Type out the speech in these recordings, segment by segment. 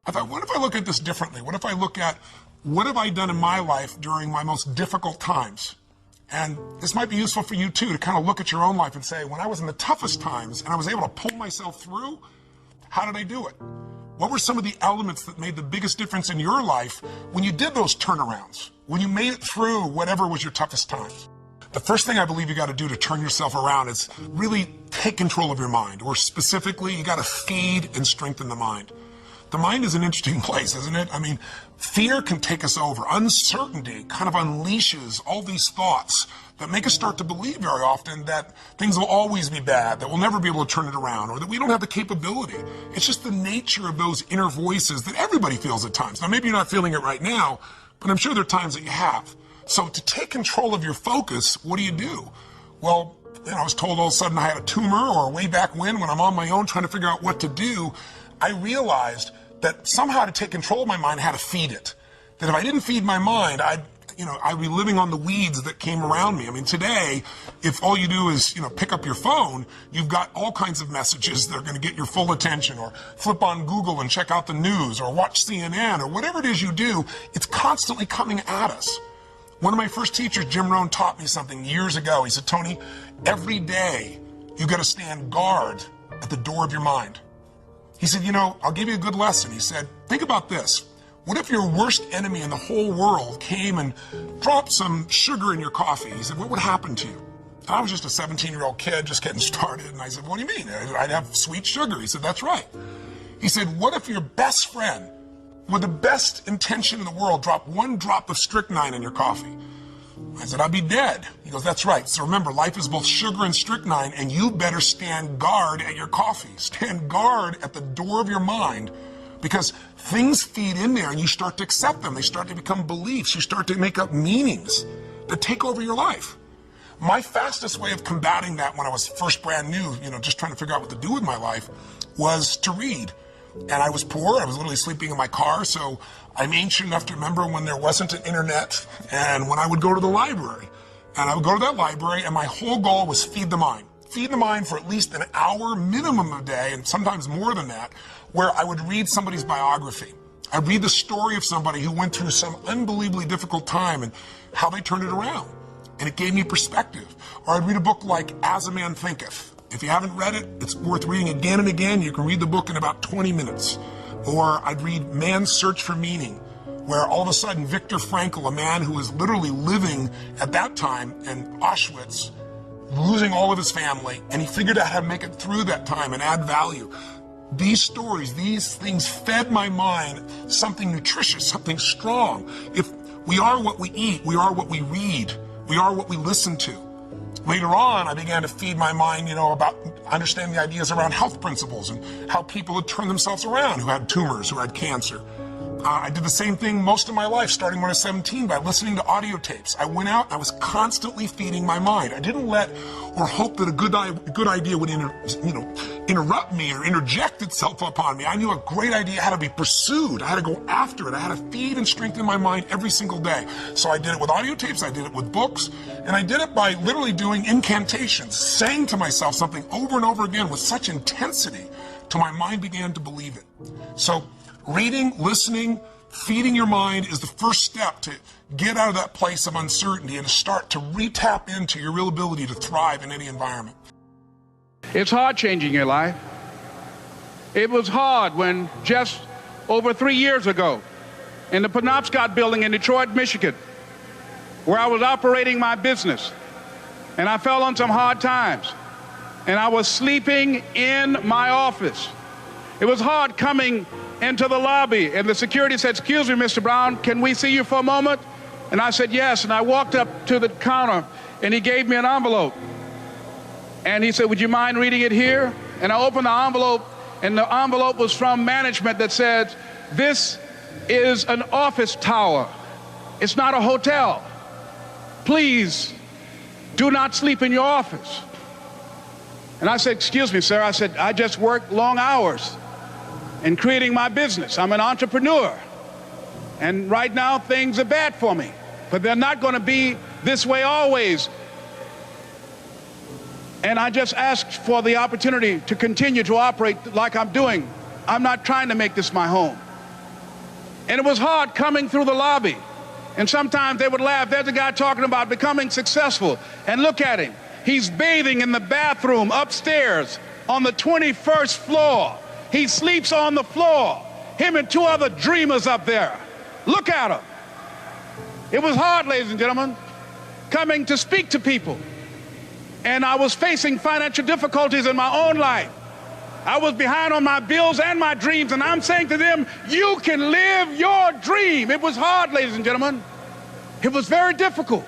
I thought, what if I look at this differently? What if I look at what have I done in my life during my most difficult times? And this might be useful for you too, to kind of look at your own life and say, when I was in the toughest times and I was able to pull myself through, how did I do it? What were some of the elements that made the biggest difference in your life when you did those turnarounds, when you made it through whatever was your toughest times? The first thing I believe you got to do to turn yourself around is really take control of your mind, or specifically, you got to feed and strengthen the mind. The mind is an interesting place, isn't it? I mean, fear can take us over. Uncertainty kind of unleashes all these thoughts that make us start to believe very often that things will always be bad, that we'll never be able to turn it around, or that we don't have the capability. It's just the nature of those inner voices that everybody feels at times. Now, maybe you're not feeling it right now, but I'm sure there are times that you have. So to take control of your focus, what do? Well, I was told all of a sudden I had a tumor, or way back when I'm on my own trying to figure out what to do, I realized that somehow to take control of my mind, I had to feed it. That if I didn't feed my mind, I'd be living on the weeds that came around me. I mean, today, if all you do is, pick up your phone, you've got all kinds of messages that are going to get your full attention, or flip on Google and check out the news, or watch CNN, or whatever it is you do, it's constantly coming at us. One of my first teachers, Jim Rohn, taught me something years ago. He said, Tony, every day you got to stand guard at the door of your mind. He said, I'll give you a good lesson. He said, think about this. What if your worst enemy in the whole world came and dropped some sugar in your coffee? He said, what would happen to you? I was just a 17-year-old kid just getting started. And I said, what do you mean? I'd have sweet sugar. He said, that's right. He said, what if your best friend, with the best intention in the world, dropped one drop of strychnine in your coffee? I said, I'd be dead. He goes, that's right. So remember, life is both sugar and strychnine, and you better stand guard at your coffee. Stand guard at the door of your mind, because things feed in there and you start to accept them. They start to become beliefs. You start to make up meanings that take over your life. My fastest way of combating that when I was first brand new, just trying to figure out what to do with my life, was to read. And I was poor. I was literally sleeping in my car. So I'm ancient enough to remember when there wasn't an internet, and when I would go to the library. And I would go to that library, and my whole goal was feed the mind. Feed the mind for at least an hour minimum a day, and sometimes more than that, where I would read somebody's biography. I'd read the story of somebody who went through some unbelievably difficult time and how they turned it around. And it gave me perspective. Or I'd read a book like As a Man Thinketh. If you haven't read it, it's worth reading again and again. You can read the book in about 20 minutes. Or I'd read Man's Search for Meaning, where all of a sudden Viktor Frankl, a man who was literally living at that time in Auschwitz, losing all of his family, and he figured out how to make it through that time and add value. These stories, these things fed my mind something nutritious, something strong. If we are what we eat, we are what we read, we are what we listen to. Later on, I began to feed my mind, about understanding the ideas around health principles and how people had turned themselves around who had tumors, who had cancer. I did the same thing most of my life, starting when I was 17, by listening to audio tapes. I went out, I was constantly feeding my mind. I didn't let or hope that a good idea would interrupt me or interject itself upon me. I knew a great idea had to be pursued. I had to go after it. I had to feed and strengthen my mind every single day. So I did it with audio tapes, I did it with books, and I did it by literally doing incantations, saying to myself something over and over again with such intensity till my mind began to believe it. So reading, listening, feeding your mind is the first step to get out of that place of uncertainty and to start to re-tap into your real ability to thrive in any environment. It's hard changing your life. It was hard when just over 3 years ago in the Penobscot building in Detroit, Michigan, where I was operating my business, and I fell on some hard times, and I was sleeping in my office. It was hard coming into the lobby, and the security said, excuse me, Mr. Brown, can we see you for a moment? And I said, yes, and I walked up to the counter, and he gave me an envelope. And he said, would you mind reading it here? And I opened the envelope, and the envelope was from management that said, this is an office tower. It's not a hotel. Please do not sleep in your office. And I said, excuse me, sir. I said, I just work long hours in creating my business. I'm an entrepreneur. And right now, things are bad for me. But they're not going to be this way always. And I just asked for the opportunity to continue to operate like I'm doing. I'm not trying to make this my home. And it was hard coming through the lobby. And sometimes they would laugh. There's a guy talking about becoming successful. And look at him. He's bathing in the bathroom upstairs on the 21st floor. He sleeps on the floor. Him and two other dreamers up there. Look at him. It was hard, ladies and gentlemen, coming to speak to people. And I was facing financial difficulties in my own life. I was behind on my bills and my dreams, and I'm saying to them, you can live your dream. It was hard, ladies and gentlemen. It was very difficult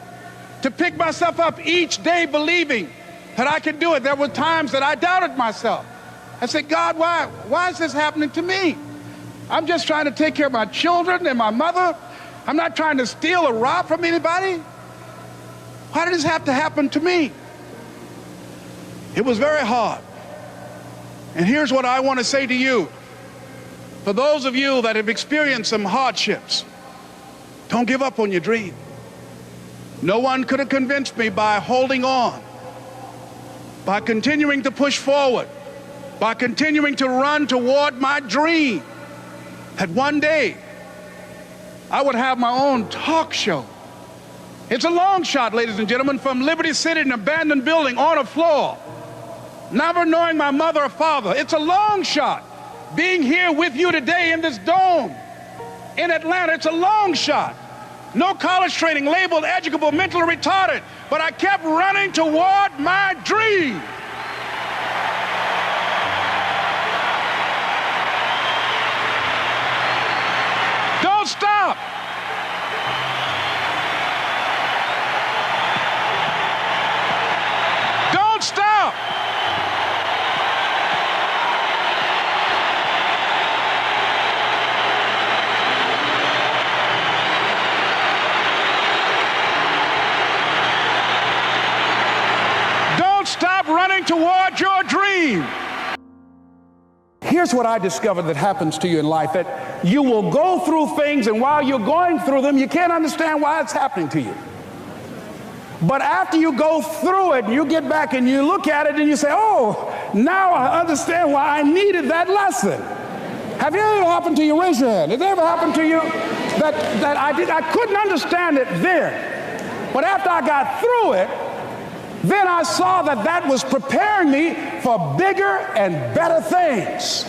to pick myself up each day believing that I could do it. There were times that I doubted myself. I said, God, why is this happening to me? I'm just trying to take care of my children and my mother. I'm not trying to steal or rob from anybody. Why did this have to happen to me? It was very hard. And here's what I want to say to you. For those of you that have experienced some hardships, don't give up on your dream. No one could have convinced me by holding on, by continuing to push forward, by continuing to run toward my dream, that one day I would have my own talk show. It's a long shot, ladies and gentlemen, from Liberty City, an abandoned building on a floor, never knowing my mother or father. It's a long shot. Being here with you today in this dome in Atlanta, it's a long shot. No college training, labeled educable, mentally retarded, but I kept running toward my dream. Don't stop. Don't stop. Stop running toward your dream. Here's what I discovered that happens to you in life, that you will go through things, and while you're going through them, you can't understand why it's happening to you. But after you go through it, you get back and you look at it and you say, oh, now I understand why I needed that lesson. Have it ever happened to you? Raise your hand. Has it ever happened to you that I couldn't understand it then, but after I got through it, then I saw that that was preparing me for bigger and better things.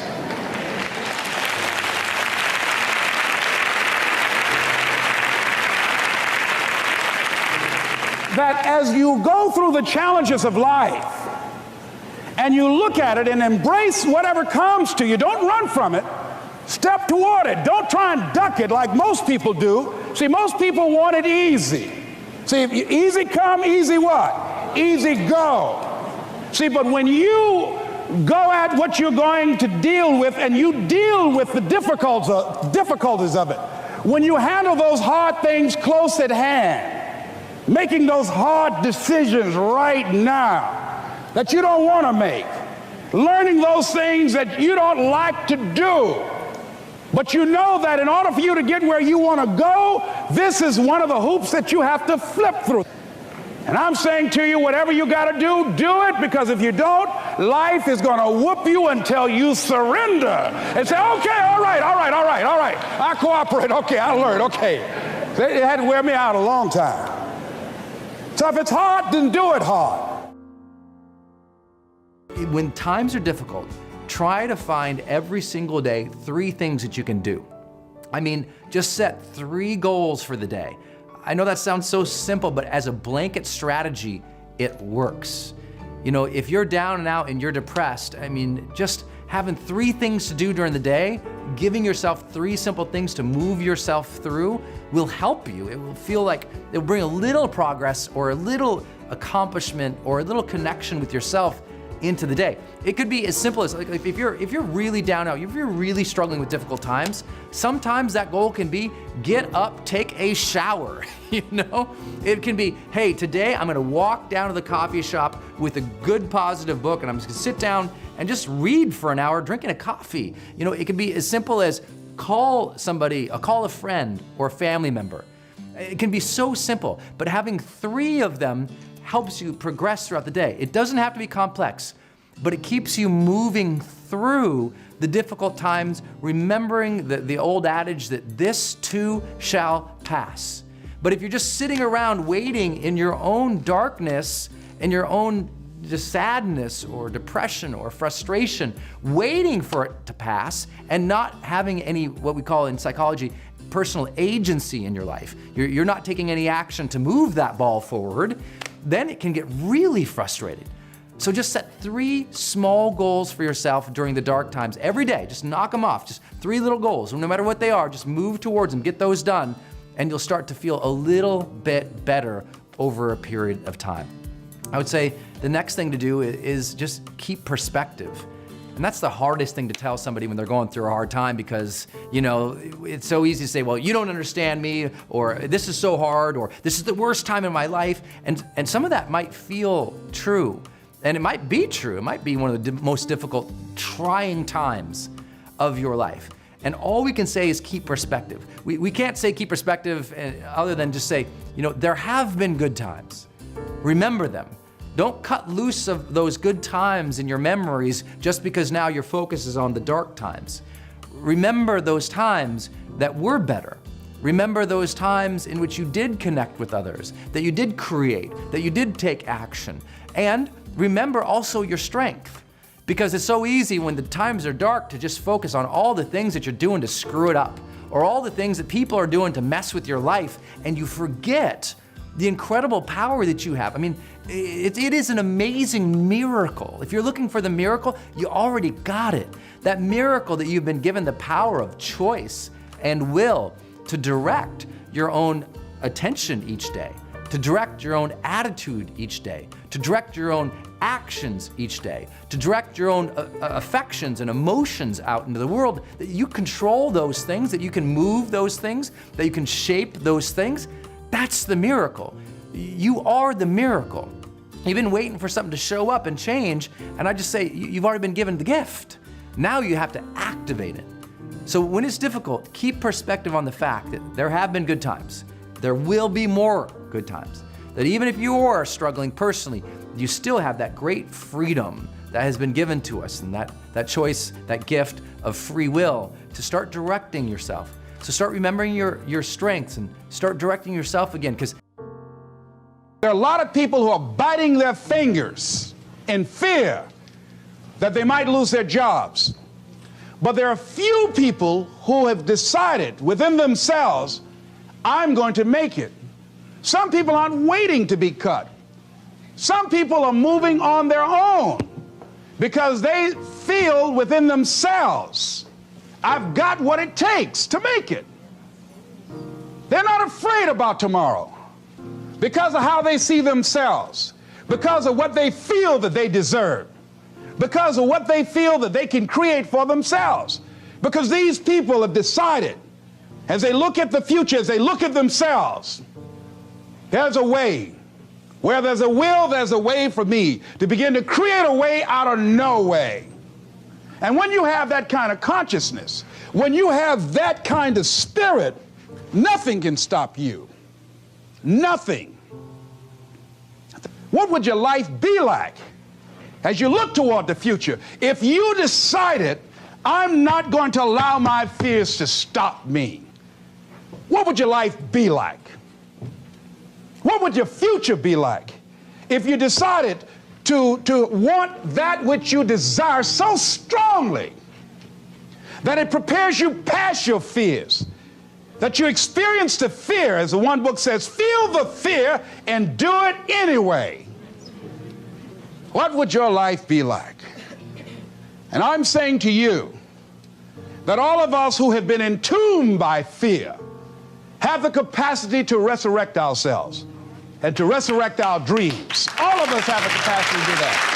That as you go through the challenges of life and you look at it and embrace whatever comes to you, don't run from it. Step toward it. Don't try and duck it like most people do. See, most people want it easy. See, if you, easy come, easy what? Easy go. See, but when you go at what you're going to deal with and you deal with the difficulties of it, when you handle those hard things close at hand, making those hard decisions right now that you don't want to make, learning those things that you don't like to do, but you know that in order for you to get where you want to go, this is one of the hoops that you have to flip through. And I'm saying to you, whatever you got to do, do it, because if you don't, life is going to whoop you until you surrender and say, okay, all right, I cooperate, okay, I learned, okay. It had to wear me out a long time. So if it's hard, then do it hard. When times are difficult, try to find every single day 3 things that you can do. I mean, just set 3 goals for the day. I know that sounds so simple, but as a blanket strategy, it works. You know, if you're down and out and you're depressed, I mean, just having 3 things to do during the day, giving yourself 3 simple things to move yourself through will help you. It will feel like it will bring a little progress or a little accomplishment or a little connection with yourself into the day. It could be as simple as like if you're really down out, if you're really struggling with difficult times, sometimes that goal can be get up, take a shower, you know? It can be, hey, today I'm gonna walk down to the coffee shop with a good positive book and I'm just gonna sit down and just read for an hour drinking a coffee. You know, it can be as simple as call somebody, call a friend or a family member. It can be so simple, but having 3 of them helps you progress throughout the day. It doesn't have to be complex, but it keeps you moving through the difficult times, remembering the old adage that this too shall pass. But if you're just sitting around waiting in your own darkness, in your own just sadness or depression or frustration, waiting for it to pass and not having any, what we call in psychology, personal agency in your life, you're not taking any action to move that ball forward, then it can get really frustrated. So just set 3 small goals for yourself during the dark times every day. Just knock them off, just 3 little goals. No matter what they are, just move towards them, get those done, and you'll start to feel a little bit better over a period of time. I would say the next thing to do is just keep perspective. And that's the hardest thing to tell somebody when they're going through a hard time, because, you know, it's so easy to say, well, you don't understand me, or this is so hard, or this is the worst time in my life. And some of that might feel true. And it might be true. It might be one of the most difficult, trying times of your life. And all we can say is keep perspective. We can't say keep perspective other than just say, you know, there have been good times. Remember them. Don't cut loose of those good times in your memories just because now your focus is on the dark times. Remember those times that were better. Remember those times in which you did connect with others, that you did create, that you did take action. And remember also your strength, because it's so easy when the times are dark to just focus on all the things that you're doing to screw it up, or all the things that people are doing to mess with your life, and you forget the incredible power that you have. I mean, it is an amazing miracle. If you're looking for the miracle, you already got it. That miracle that you've been given the power of choice and will to direct your own attention each day, to direct your own attitude each day, to direct your own actions each day, to direct your own affections and emotions out into the world, that you control those things, that you can move those things, that you can shape those things. That's the miracle. You are the miracle. You've been waiting for something to show up and change, and I just say, you've already been given the gift. Now you have to activate it. So when it's difficult, keep perspective on the fact that there have been good times. There will be more good times. That even if you are struggling personally, you still have that great freedom that has been given to us, and that choice, that gift of free will to start directing yourself. So start remembering your strengths and start directing yourself again, because there are a lot of people who are biting their fingers in fear that they might lose their jobs. But there are few people who have decided within themselves, I'm going to make it. Some people aren't waiting to be cut. Some people are moving on their own because they feel within themselves, I've got what it takes to make it. They're not afraid about tomorrow because of how they see themselves, because of what they feel that they deserve, because of what they feel that they can create for themselves. Because these people have decided, as they look at the future, as they look at themselves, there's a way. Where there's a will, there's a way for me to begin to create a way out of no way. And when you have that kind of consciousness, when you have that kind of spirit, nothing can stop you. Nothing. What would your life be like as you look toward the future if you decided, I'm not going to allow my fears to stop me? What would your life be like? What would your future be like if you decided to want that which you desire so strongly that it prepares you past your fears, that you experience the fear, as the one book says, feel the fear and do it anyway? What would your life be like? And I'm saying to you that all of us who have been entombed by fear have the capacity to resurrect ourselves and to resurrect our dreams. All of us have the capacity to do that.